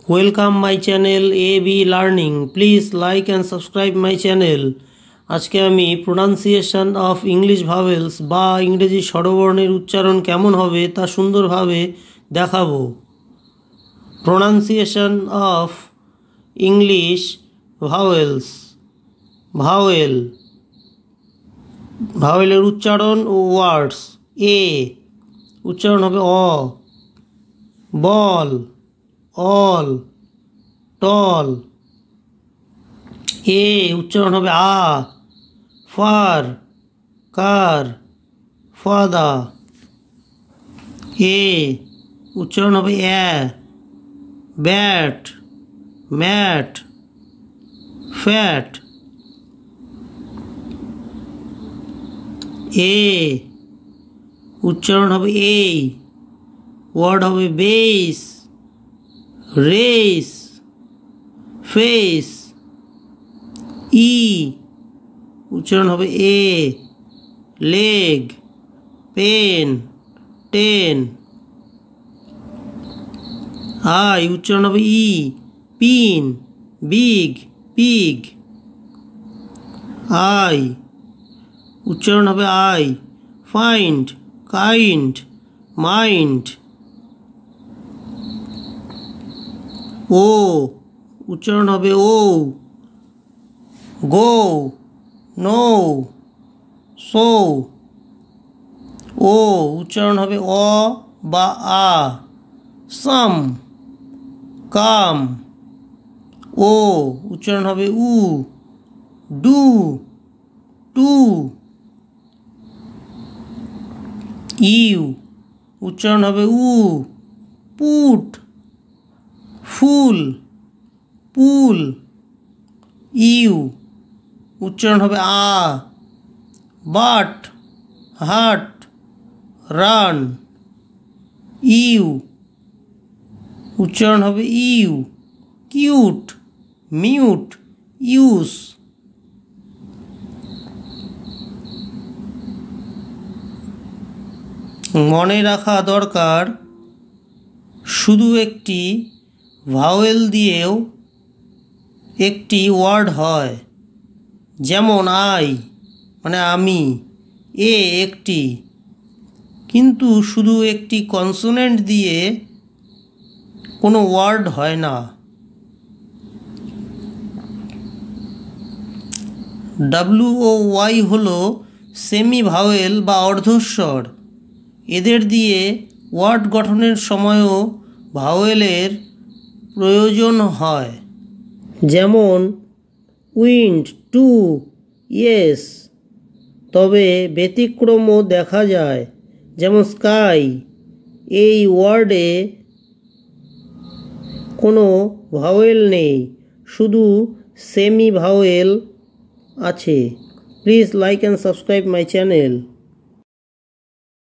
Welcome my channel AB learning. Please like and subscribe my channel. আজকে আমি pronunciation of English vowels বা ইংরেজি স্বরবর্ণের উচ্চারণ কেমন হবে তা সুন্দরভাবে দেখাবো। Pronunciation of English vowels. ভাওয়েলের উচ্চারণ ও ওয়ার্ডস। এ উচ্চারণ হবে অ। বল, অল, টল। এ উচ্চারণ হবে আ। Fur, car, ফাদা। এ উচ্চারণ হবে অ্যা। Bat, mat, fat. এ উচ্চারণ হবে এই। ওয়ার্ড হবে বেস, রেস, ফেস। ই উচ্চারণ হবে এ। Leg, pen, ten. আই উচ্চারণ হবে ই। Pin, big, pig. আই উচ্চারণ হবে আই। Find, kind, mind. ও উচ্চারণ হবে ও। গো, নো, সো। ও উচ্চারণ হবে অ বা আ। সাম, কাম। ও উচ্চারণ হবে উ। Do, two. ইউ উচ্চারণ হবে উ। Put, full, pool. ইউ উচ্চারণ হবে আ। বাট, হাট, রান। ইউ উচ্চারণ হবে ইউ। Cute, mute, use. মনে রাখা দরকার, শুধু একটি ভাওয়েল দিয়েও একটি ওয়ার্ড হয়। যেমন আই মানে আমি, এ একটি। কিন্তু শুধু একটি কনসোনেন্ট দিয়ে কোনো ওয়ার্ড হয় না। ডাব্লিউ ও ওয়াই হলো সেমি ভাওয়েল বা অর্ধস্বর। এদের দিয়ে ওয়ার্ড গঠনের সময়ও ভাওয়েলের প্রয়োজন হয়। যেমন উইন্ড, টু, ইয়েস। তবে ব্যতিক্রমও দেখা যায়, যেমন স্কাই। এই ওয়ার্ডে কোনো ভাওয়েল নেই, শুধু সেমি ভাওয়েল আছে। Please like and subscribe my channel.